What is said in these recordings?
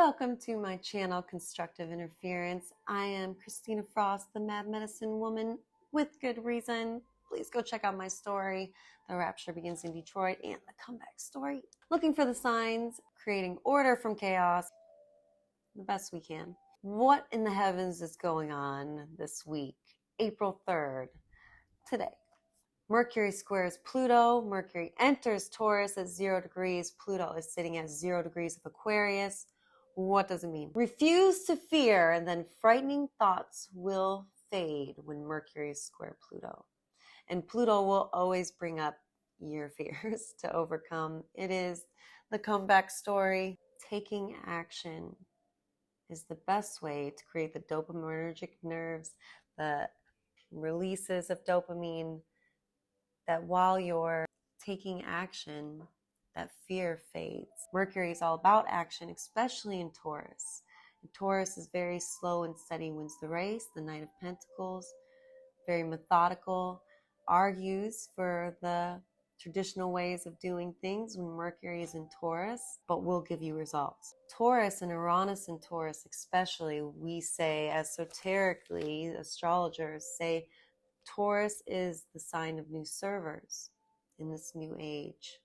Welcome to my channel, Constructive Interference. I am Christina Frost, the Mad Medicine Woman, with good reason. Please go check out my story, The Rapture Begins in Detroit, and the comeback story. Looking for the signs, creating order from chaos, the best we can. What in the heavens is going on this week, April 3rd, today? Mercury squares Pluto. Mercury enters Taurus at 0 degrees. Pluto is sitting at 0 degrees of Aquarius. What does it mean? Refuse to fear, and then frightening thoughts will fade when Mercury is square Pluto. And Pluto will always bring up your fears to overcome. It is the comeback story. Taking action is the best way to create the dopaminergic nerves, the releases of dopamine, that while you're taking action, that fear fades. Mercury is all about action, especially in Taurus. And Taurus is very slow and steady, wins the race. The Knight of Pentacles, very methodical, argues for the traditional ways of doing things when Mercury is in Taurus, but will give you results. Taurus and Uranus in Taurus especially, we say esoterically, astrologers say, Taurus is the sign of new servers in this new age,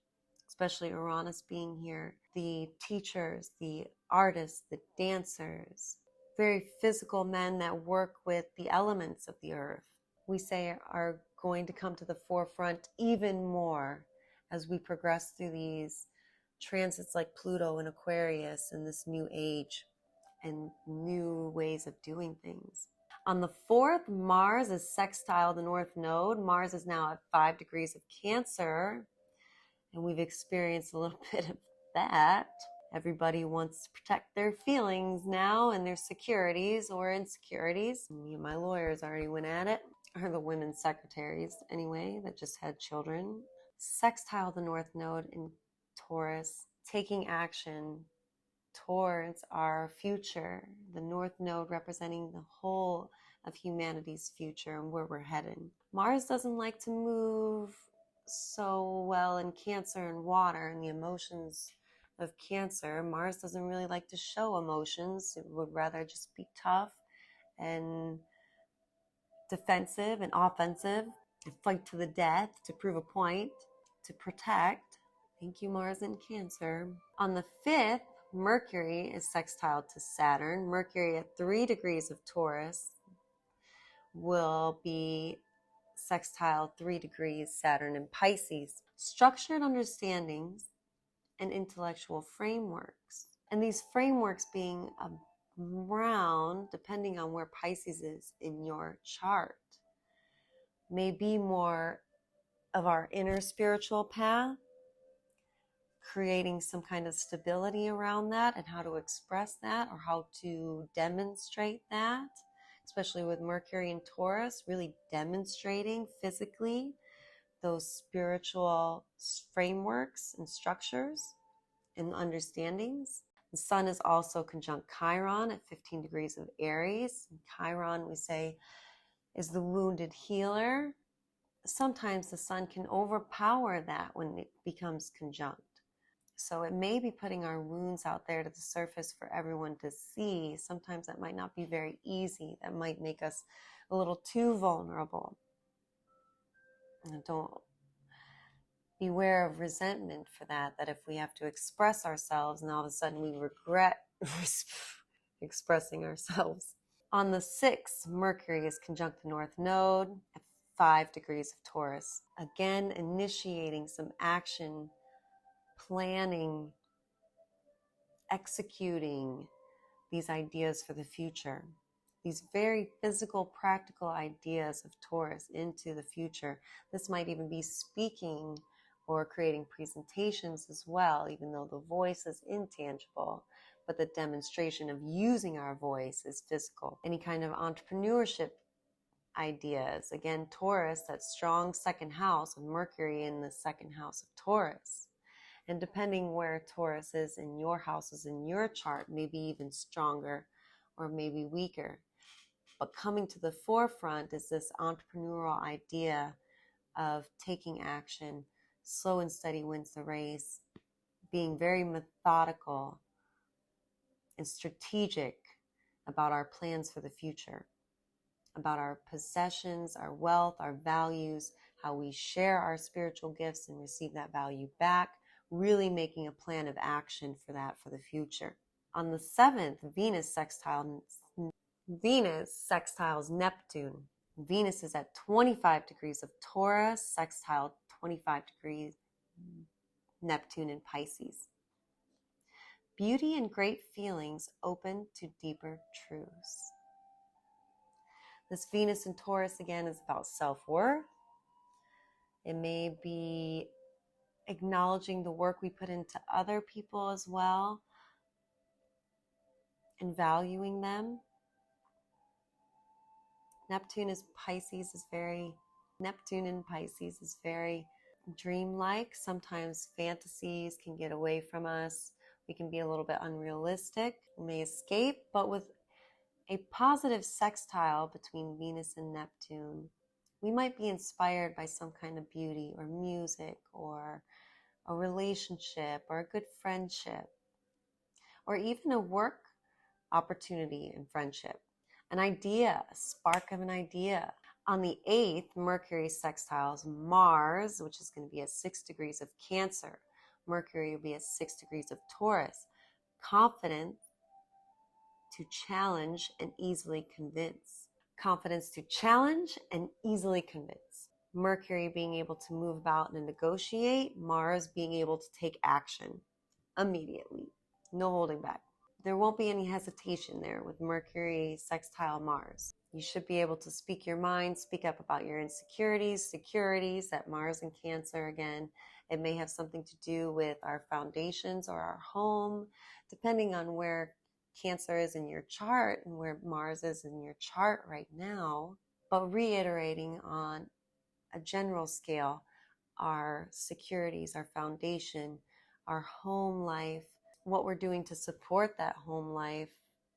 especially Uranus being here. The teachers, the artists, the dancers, very physical men that work with the elements of the earth, we say are going to come to the forefront even more as we progress through these transits like Pluto and Aquarius in this new age and new ways of doing things. On the 4th, Mars is sextile the North Node. Mars is now at 5 degrees of Cancer, and we've experienced a little bit of that. Everybody wants to protect their feelings now and their securities or insecurities. Me and my lawyers already went at it, or the women's secretaries anyway, that just had children. Sextile the North Node in Taurus, taking action towards our future, the North Node representing the whole of humanity's future and where we're headed. Mars doesn't like to move so well in Cancer and water and the emotions of Cancer. Mars doesn't really like to show emotions. It would rather just be tough and defensive and offensive and fight to the death to prove a point, to protect. Thank you, Mars in Cancer. On the 5th, Mercury is sextile to Saturn. Mercury at 3 degrees of Taurus will be sextile 3 degrees Saturn in Pisces. Structured understandings and intellectual frameworks. And these frameworks being around, depending on where Pisces is in your chart, may be more of our inner spiritual path, creating some kind of stability around that and how to express that or how to demonstrate that, especially with Mercury and Taurus, really demonstrating physically those spiritual frameworks and structures and understandings. The Sun is also conjunct Chiron at 15 degrees of Aries. And Chiron, we say, is the wounded healer. Sometimes the Sun can overpower that when it becomes conjunct. So it may be putting our wounds out there to the surface for everyone to see. Sometimes that might not be very easy. That might make us a little too vulnerable. And don't beware of resentment for that, that if we have to express ourselves and all of a sudden we regret expressing ourselves. On the 6th, Mercury is conjunct the North Node at 5 degrees of Taurus. Again, initiating some action, planning, executing these ideas for the future. These very physical, practical ideas of Taurus into the future. This might even be speaking or creating presentations as well, even though the voice is intangible, but the demonstration of using our voice is physical. Any kind of entrepreneurship ideas. Again, Taurus, that strong second house of Mercury in the second house of Taurus. And depending where Taurus is in your houses, in your chart, maybe even stronger or maybe weaker. But coming to the forefront is this entrepreneurial idea of taking action. Slow and steady wins the race. Being very methodical and strategic about our plans for the future, about our possessions, our wealth, our values, how we share our spiritual gifts and receive that value back, really making a plan of action for that for the future. On the 7th, Venus sextiles Neptune. Venus is at 25 degrees of Taurus, sextile 25 degrees Neptune in Pisces. Beauty and great feelings open to deeper truths. This Venus in Taurus, again, is about self-worth. It may be acknowledging the work we put into other people as well and valuing them. Neptune in Pisces is very dreamlike. Sometimes fantasies can get away from us. We can be a little bit unrealistic. We may escape, but with a positive sextile between Venus and Neptune, we might be inspired by some kind of beauty or music or a relationship or a good friendship or even a work opportunity and friendship, an idea, a spark of an idea. On the 8th, Mercury sextiles Mars, which is going to be at 6 degrees of Cancer. Mercury will be at 6 degrees of Taurus. Confident to challenge and easily convince. Confidence to challenge and easily convince. Mercury being able to move about and negotiate. Mars being able to take action immediately. No holding back. There won't be any hesitation there with Mercury sextile Mars. You should be able to speak your mind, speak up about your insecurities, securities. That Mars in Cancer again. It may have something to do with our foundations or our home, depending on where Cancer is in your chart and where Mars is in your chart right now. But reiterating on a general scale, our securities, our foundation, our home life, what we're doing to support that home life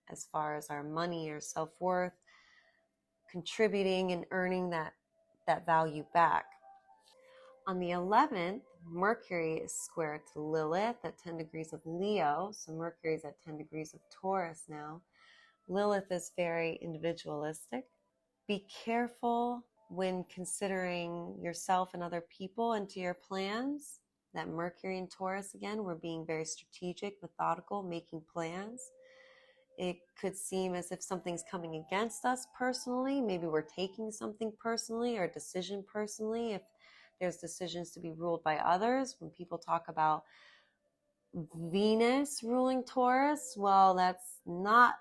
as far as our money or self-worth, contributing and earning that value back. On the 11th, Mercury is square to Lilith at 10 degrees of Leo. So Mercury is at 10 degrees of Taurus now. Lilith is very individualistic. Be careful when considering yourself and other people into your plans. That Mercury in Taurus, again, we're being very strategic, methodical, making plans. It could seem as if something's coming against us personally. Maybe we're taking something personally or a decision personally. If there's decisions to be ruled by others. When people talk about Venus ruling Taurus, well, that's not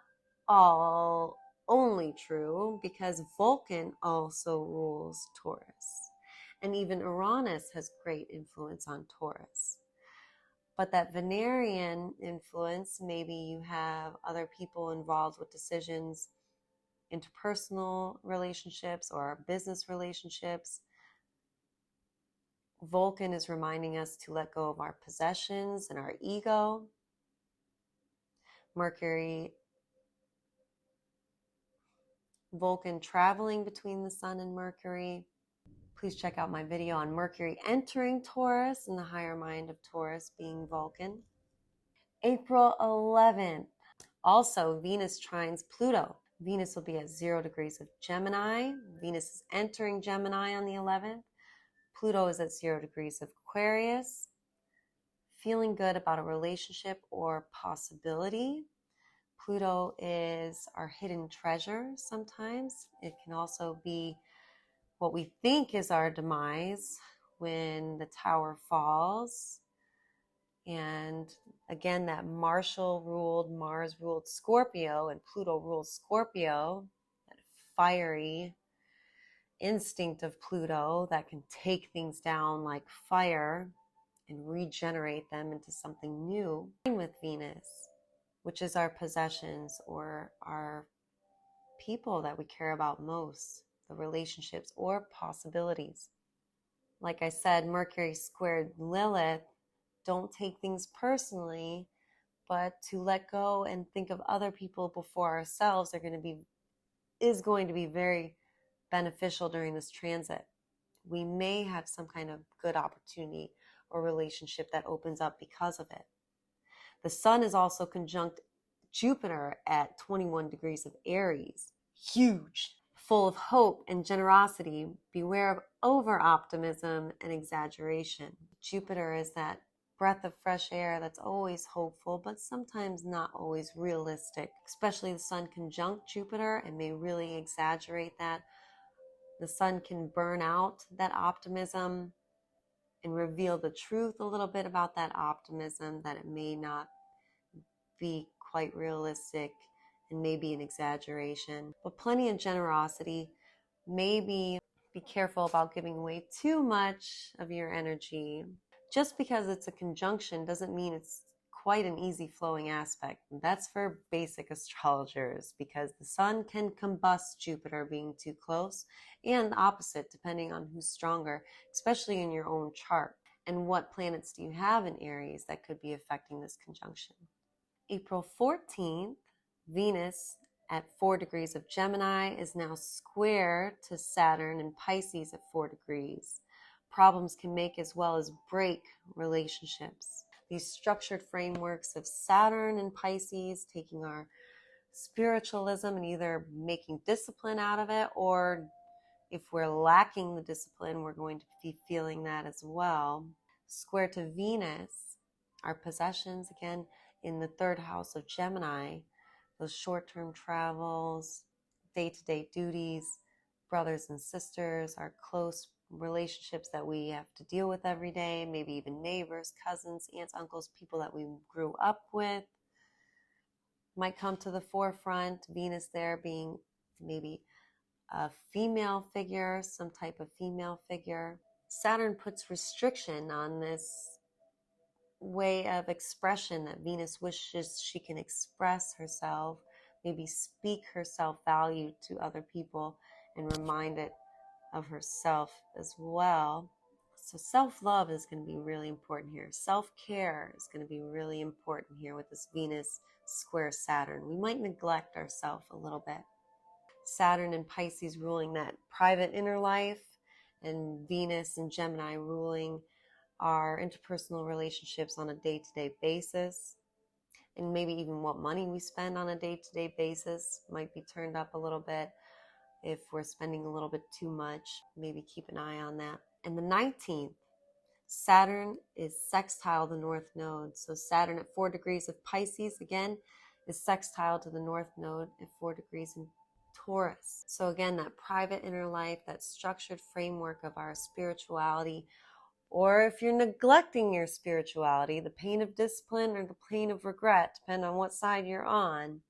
all only true because Vulcan also rules Taurus. And even Uranus has great influence on Taurus. But that Venerian influence, maybe you have other people involved with decisions, interpersonal relationships or business relationships. Vulcan is reminding us to let go of our possessions and our ego. Mercury, Vulcan traveling between the Sun and Mercury. Please check out my video on Mercury entering Taurus and the higher mind of Taurus being Vulcan. April 11th, also Venus trines Pluto. Venus will be at 0 degrees of Gemini. Venus is entering Gemini on the 11th. Pluto is at 0 degrees of Aquarius. Feeling good about a relationship or possibility. Pluto is our hidden treasure sometimes. It can also be what we think is our demise when the tower falls. And again, that Mars ruled Scorpio, and Pluto rules Scorpio, that fiery instinct of Pluto that can take things down like fire and regenerate them into something new. With Venus, which is our possessions or our people that we care about most, the relationships or possibilities. Like I said, Mercury squared Lilith. Don't take things personally, but to let go and think of other people before ourselves is going to be very beneficial during this transit. We may have some kind of good opportunity or relationship that opens up because of it. The Sun is also conjunct Jupiter at 21 degrees of Aries. Huge. Full of hope and generosity. Beware of over-optimism and exaggeration. Jupiter is that breath of fresh air that's always hopeful, but sometimes not always realistic. Especially the Sun conjunct Jupiter and may really exaggerate that. The Sun can burn out that optimism and reveal the truth a little bit about that optimism, that it may not be quite realistic and maybe an exaggeration, but plenty of generosity. Maybe be careful about giving away too much of your energy. Just because it's a conjunction doesn't mean it's quite an easy flowing aspect. That's for basic astrologers, because the Sun can combust Jupiter being too close, and the opposite depending on who's stronger, especially in your own chart. And what planets do you have in Aries that could be affecting this conjunction? April 14th, Venus at 4 degrees of Gemini is now square to Saturn in Pisces at 4 degrees. Problems can make as well as break relationships. These structured frameworks of Saturn and Pisces taking our spiritualism and either making discipline out of it, or if we're lacking the discipline, we're going to be feeling that as well. Square to Venus, our possessions, again, in the 3rd house of Gemini, those short-term travels, day-to-day duties, brothers and sisters, our close relationships that we have to deal with every day, maybe even neighbors, cousins, aunts, uncles, people that we grew up with, might come to the forefront. Venus there being maybe a female figure, some type of female figure. Saturn puts restriction on this way of expression that Venus wishes she can express herself, maybe speak her self-value to other people and remind it of herself as well. So self-love is going to be really important here. Self-care is going to be really important here with this Venus square Saturn. We might neglect ourselves a little bit. Saturn and Pisces ruling that private inner life, and Venus and Gemini ruling our interpersonal relationships on a day-to-day basis, and maybe even what money we spend on a day-to-day basis might be turned up a little bit. If we're spending a little bit too much, maybe keep an eye on that. And the 19th, Saturn is sextile the North Node. So Saturn at 4 degrees of Pisces, again, is sextile to the North Node at 4 degrees in Taurus. So again, that private inner life, that structured framework of our spirituality, or if you're neglecting your spirituality, the pain of discipline or the pain of regret, depending on what side you're on,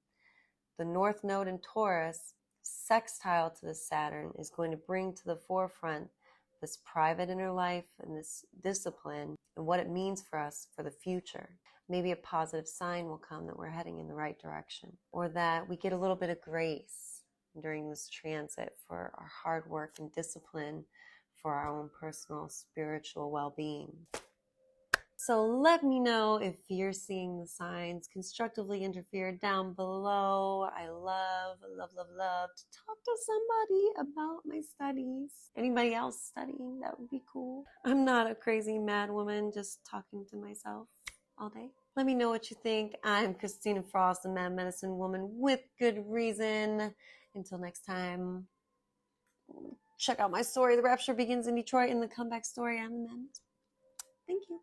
the North Node in Taurus, sextile to the Saturn, is going to bring to the forefront this private inner life and this discipline and what it means for us for the future. Maybe a positive sign will come that we're heading in the right direction, or that we get a little bit of grace during this transit for our hard work and discipline for our own personal spiritual well-being. So let me know if you're seeing the signs constructively interfere down below. I love to talk to somebody about my studies. Anybody else studying? That would be cool. I'm not a crazy mad woman just talking to myself all day. Let me know what you think. I'm Christina Frost, the Mad Medicine Woman with good reason. Until next time, check out my story. The Rapture begins in Detroit, and the comeback story. I'm the Mad Medicine. Thank you.